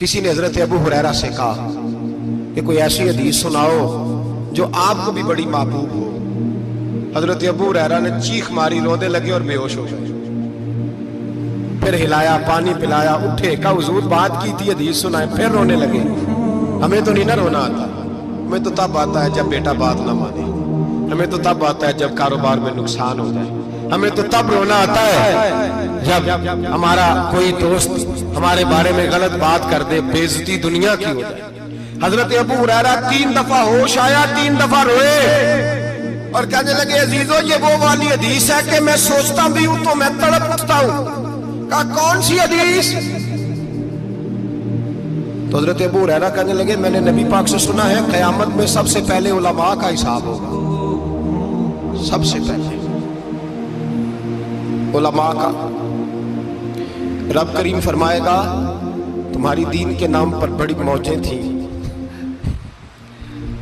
किसी ने हजरत अबू हुरैरा से कहा कि कोई ऐसी हदीस सुनाओ जो आपको भी बड़ी महबूब हो। हजरत अबू हुरैरा ने चीख मारी, रोने लगे और बेहोश हो गए। फिर हिलाया, पानी पिलाया, उठे, कहा हुजूर बात की थी, हदीस सुनाए। फिर रोने लगे। हमें तो नहीं ना रोना आता, हमें तो तब आता है जब बेटा बात ना माने, हमें तो तब आता है जब कारोबार में नुकसान हो जाए, हमें तो तब रोना आता है जब हमारा कोई दोस्त हमारे बारे में गलत बात कर दे, बेइज्जती दुनिया की हो जाए। हजरत अबू हुरैरा 3 दफा होश आया, 3 दफा रोए और कहने लगे अजीजों ये वो वाली हदीस है कि मैं सोचता भी हूं तो मैं तड़प उठता हूं। कहा कौन सी हदीस? तो हजरत अबू हुरैरा कहने लगे मैंने नबी पाक से सुना है क़यामत में सबसे पहले उलमा का हिसाब होगा, सबसे पहले उलमा का। रब करीम फरमाएगा तुम्हारी दीन के नाम पर बड़ी मौजें थी,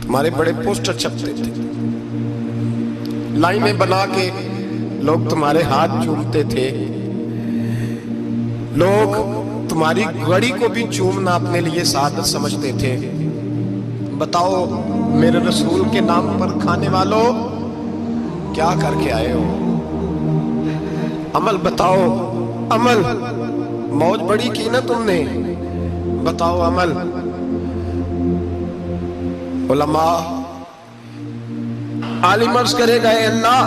तुम्हारे बड़े पोस्टर छपते थे, लाइनें बना के लोग तुम्हारे हाथ चूमते थे, लोग तुम्हारी घड़ी को भी चूमना अपने लिए सादत समझते थे। बताओ मेरे रसूल के नाम पर खाने वालों क्या करके आए हो? अमल बताओ, अमल। मौज बड़ी की ना तुमने, बताओ अमल। उलमा आलिम अर्ज करेगा ए अल्लाह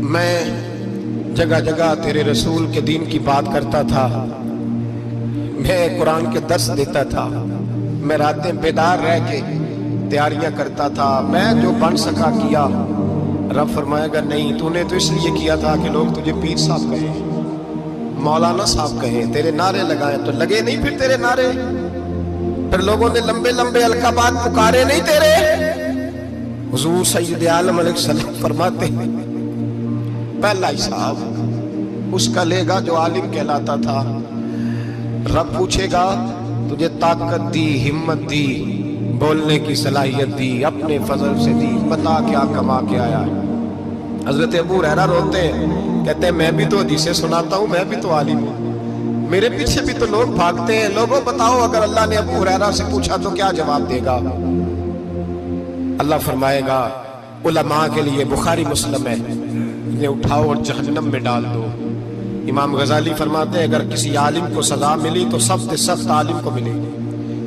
मैं जगह जगह तेरे रसूल के दीन की बात करता था, मैं कुरान के दर्स देता था, मैं रातें बेदार रह के तैयारियां करता था, मैं जो बन सका किया। रब फरमाएगा नहीं, तूने तो इसलिए किया था कि लोग तुझे पीर साहब कहें, मौलाना साहब कहें, तेरे नारे लगाए तो लगे नहीं फिर तेरे नारे, फिर लोगों ने लंबे लंबे अलकाबात पुकारे नहीं तेरे। हुजूर सैयद आलम अलैहिस्सलाम फरमाते हैं पहला हिसाब उसका लेगा जो आलिम कहलाता था। रब पूछेगा तुझे ताकत दी, हिम्मत दी, बोलने की सलाहियत दी, अपने फजल से दी, बता क्या कमा के आया है। हजरत अबू हुरैरा रोते हैं, कहते हैं मैं भी तो हदीसें सुनाता हूँ, मैं भी तो आलिम हूँ, मेरे पीछे भी तो लोग भागते हैं। लोगों बताओ अगर अल्लाह ने अबू हुरैरा से पूछा तो क्या जवाब देगा? अल्लाह फरमाएगा उलमा के लिए बुखारी मुस्लिम है, इन्हें उठाओ और जहन्नम में डाल दो। इमाम गजाली फरमाते हैं अगर किसी आलिम को सजा मिली तो सबसे सख्त आलिम को मिलेगी।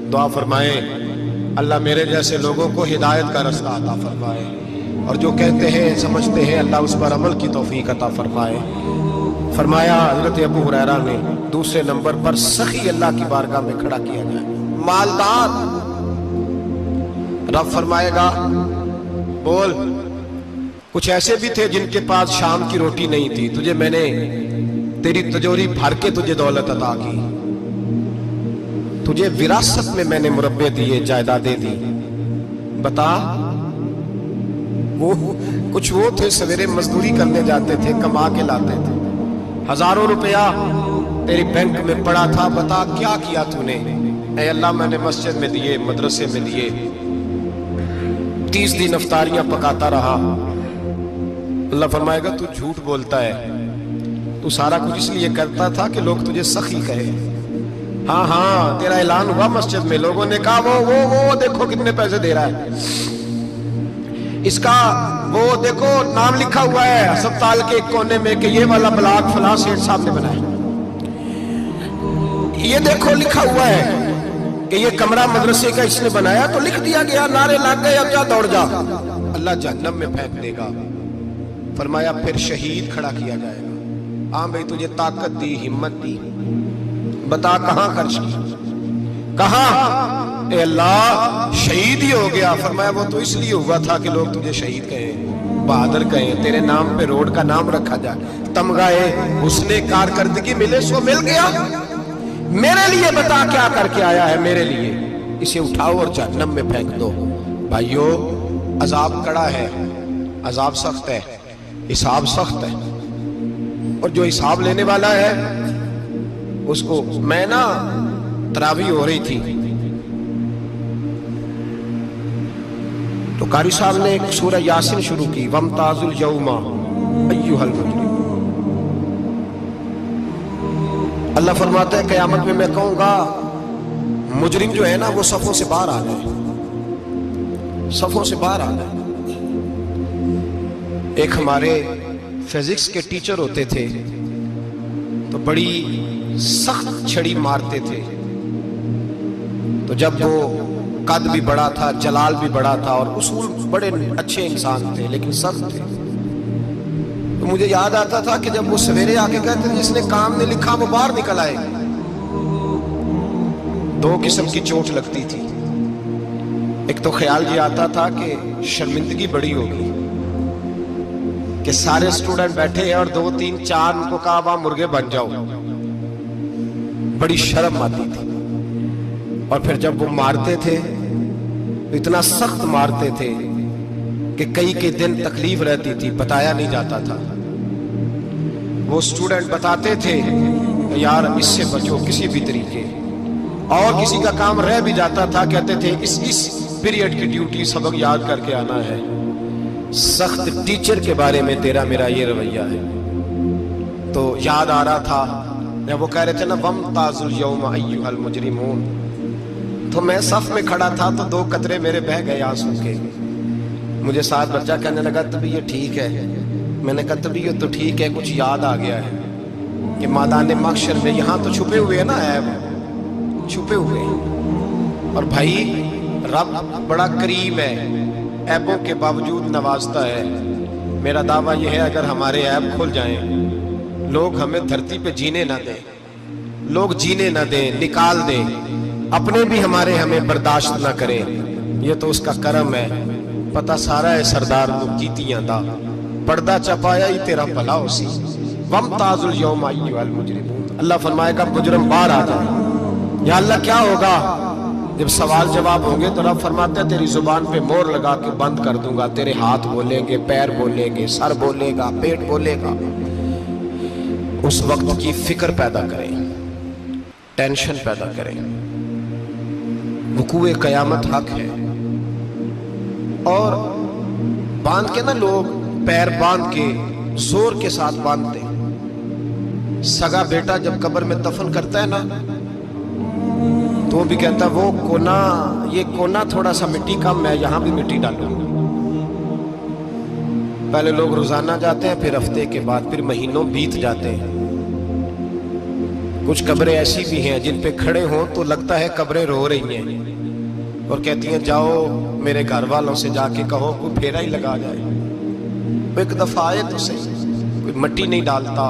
दुआ फरमाए अल्लाह मेरे जैसे लोगों को हिदायत का रास्ता अता फरमाए, और जो कहते हैं समझते हैं अल्लाह उस पर अमल की तौफीक अता फरमाए। फरमाया हजरत अबू हुरैरा ने दूसरे नंबर पर सखी अल्लाह की बारगाह में खड़ा किया जाए, मालदार। रब फरमाएगा बोल कुछ ऐसे भी थे जिनके पास शाम की रोटी नहीं थी, तुझे मैंने तेरी तिजोरी भर के तुझे दौलत अता की, तुझे विरासत में मैंने मुरब्बे दिए, जायदादें दी। बता वो कुछ वो थे सवेरे मजदूरी करने जाते थे, कमा के लाते थे, हजारों रुपया तेरी बैंक में पड़ा था, बता क्या किया तूने? ऐ अल्लाह मैंने मस्जिद में दिए, मदरसे में दिए, 30 दिन इफ्तारियां पकाता रहा। अल्लाह फरमाएगा तू झूठ बोलता है, तू सारा कुछ इसलिए करता था कि लोग तुझे सखी कहे। हाँ हाँ तेरा ऐलान हुआ मस्जिद में, लोगों ने कहा वो देखो कितने पैसे दे रहा है, इसका वो देखो नाम लिखा हुआ है अस्पताल के एक कोने में कि ये वाला ब्लॉक फलां सेठ साहब ने बनाया, ये देखो लिखा हुआ है कि ये कमरा मदरसे का इसने बनाया, तो लिख दिया गया, नारे लग गए, अब जा दौड़ जा। अल्लाह जहन्नम में फेंक देगा। फरमाया फिर शहीद खड़ा किया जाएगा। हाँ भाई तुझे ताकत दी, हिम्मत दी, बता कहां खर्च की, कहां? ए अल्लाह शहीद ही हो गया। फरमाया वो तो इसलिए हुआ था कि लोग तुझे शहीद कहे, बहादुर कहे, तेरे नाम पे रोड का नाम रखा जाए, तमगाए उसने कारकर्दगी मिले सो मिल गया। मेरे लिए बता क्या करके आया है मेरे लिए? इसे उठाओ और जहन्नम में फेंक दो। भाइयों अजाब कड़ा है, अजाब सख्त है, हिसाब सख्त है, और जो हिसाब लेने वाला है उसको। मैं ना तरावी हो रही थी तो कारी साहब ने एक सूरह यासीन शुरू की, वमताजुल यौमा अय्युहल मुजरिम। अल्लाह फरमाता है क़यामत में मैं कहूँगा मुजरिम जो है ना वो सफों से बाहर आ गए, सफों से बाहर आ गए। एक हमारे फिजिक्स के टीचर होते थे तो बड़ी सख्त छड़ी मारते थे। तो जब वो कद भी बड़ा था, जलाल भी बड़ा था और उसूल बड़े अच्छे इंसान थे लेकिन सख्त थे, तो मुझे याद आता था कि जब वो सवेरे आके कहते थे जिसने काम नहीं लिखा वो बाहर निकल आए। दो किस्म की चोट लगती थी। एक तो ख्याल ये आता था कि शर्मिंदगी बड़ी होगी कि सारे स्टूडेंट बैठे हैं और 2 3 4 उनको कहा वहां मुर्गे बन जाओ, बड़ी शर्म आती थी। और फिर जब वो मारते थे तो इतना सख्त मारते थे कि कई के दिन तकलीफ रहती थी, बताया नहीं जाता था। वो स्टूडेंट बताते थे यार इससे बचो किसी भी तरीके, और किसी का काम रह भी जाता था कहते थे इस पीरियड की ड्यूटी सबक याद करके आना है। सख्त टीचर के बारे में तेरा मेरा ये रवैया है। तो याद आ रहा था जब वो कह रहे थे ना वमताजुल यौम अय्युहल मुजरिमून, तो मैं सफ में खड़ा था तो 2 कतरे मेरे बह गए आंसू के। मुझे साथ बच्चा कहने लगा तभी ये ठीक है। मैंने कहा तभी ये तो ठीक है, कुछ याद आ गया है कि मैदान महशर में यहाँ तो छुपे हुए हैं ना ऐब, छुपे हुए हैं। और भाई रब बड़ा करीम है, ऐबों के बावजूद नवाजता है। मेरा दावा यह है अगर हमारे ऐब खुल जाएं, लोग हमें धरती पे जीने ना दें, लोग जीने ना दें, निकाल दें, अपने भी हमें बर्दाश्त ना करें, ये तो उसका करम है। पता सारा है सरदार लोग कीतियां दा पर्दा चपाया ही तेरा भला उसी वमताजुल यौम अय्युहल मुजरिमून। अल्लाह फरमाएगा मुजरिम बाहर आ जाए। या अल्लाह क्या होगा जब सवाल जवाब होंगे तो रब फरमाते हैं तेरी जुबान पे मोहर लगा के बंद कर दूंगा, तेरे हाथ बोलेंगे, पैर बोलेंगे, सर बोलेगा, पेट बोलेगा। उस वक्त की फिक्र पैदा करें, टेंशन पैदा करें। वकूए क़यामत हक है। और बांध के ना लोग पैर बांध के जोर के साथ बांधते। सगा बेटा जब कब्र में दफन करता है ना तो भी कहता वो कोना, ये कोना थोड़ा सा मिट्टी कम है, यहां भी मिट्टी डालो। पहले लोग रोजाना जाते हैं, फिर हफ्ते के बाद, फिर महीनों बीत जाते हैं। कुछ कब्रें ऐसी भी हैं जिन पे खड़े हों तो लगता है कब्रें रो रही हैं और कहती हैं जाओ मेरे घर वालों से जाके कहो कोई फेरा ही लगा जाए। एक दफा आए तो सही, कोई मट्टी नहीं डालता।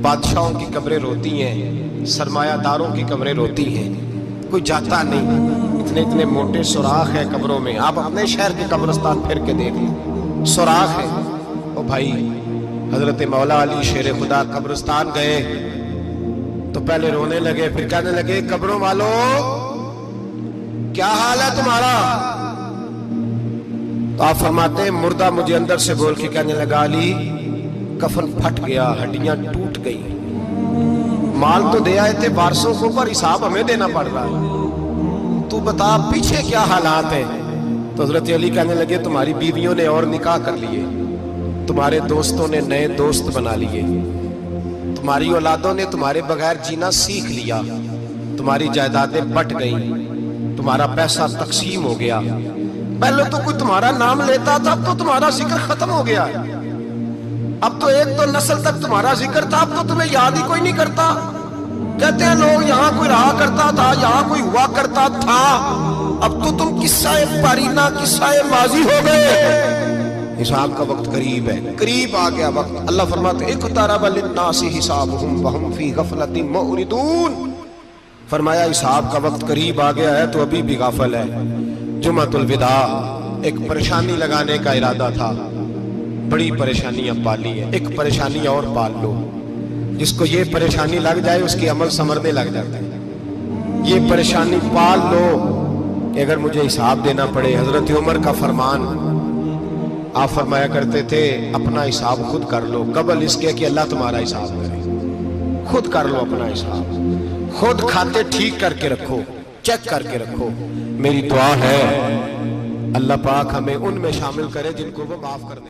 बादशाहों की कब्रें रोती हैं, सरमायादारों की कब्रें रोती हैं, कोई जाता नहीं। इतने इतने मोटे सुराख है कब्रों में। आप अपने शहर के कब्रिस्तान फिर के देख लें, सुराख है। ओ भाई हजरत मौला अली शेर खुदा कब्रिस्तान गए तो पहले रोने लगे, फिर कहने लगे कब्रों वालों क्या हाल है तुम्हारा? तो आप फरमाते हैं मुर्दा मुझे अंदर से बोल के कहने लगा अली कफन फट गया, हड्डियां टूट गई, माल तो दे आए थे वारसों को पर हिसाब हमें देना पड़ रहा है, तू बता पीछे क्या हालात है? तो हजरत अली कहने लगे तुम्हारी बीवियों ने और निकाह कर लिए, तुम्हारे दोस्तों ने नए दोस्त बना लिए, तुम्हारी औलादों ने तुम्हारे बगैर जीना सीख लिया, तुम्हारी जायदादें बट गई, तुम्हारा पैसा तकसीम हो गया। पहले तो कोई तुम्हारा नाम लेता था, अब तो तुम्हारा जिक्र खत्म हो गया। अब तो 1-2 नस्ल तक तुम्हारा जिक्र था, अब तो तुम्हें याद ही कोई नहीं करता। कहते हैं लोग यहाँ कोई रहा करता था, यहाँ कोई हुआ करता था, अब तो तुम किस्सा-ए पारीना, किस्सा-ए माजी हो गए। हिसाब का वक्त करीब है, करीब आ गया वक्त। अल्लाह फरमाते इक़्तरब लिन्नासि हिसाबुहुम वहुम फी गफलतिन मुअरिदून। फरमाया हिसाब का वक्त करीब आ गया है तो अभी भी गाफिल है। जुमातुल विदा एक परेशानी लगाने का इरादा था, बड़ी परेशानियां पाली है, एक परेशानी और पाल लो। जिसको ये परेशानी लग जाए उसके अमल समरने लग जाते हैं। ये परेशानी पाल लो कि अगर मुझे हिसाब देना पड़े। हजरत उमर का फरमान, आप फरमाया करते थे अपना हिसाब खुद कर लो, कबल इसके कि अल्लाह तुम्हारा हिसाब करे। खुद कर लो अपना हिसाब, खुद खाते ठीक करके रखो, चेक करके रखो। मेरी दुआ है अल्लाह पाक हमें उनमें शामिल करे जिनको वो माफ कर दे।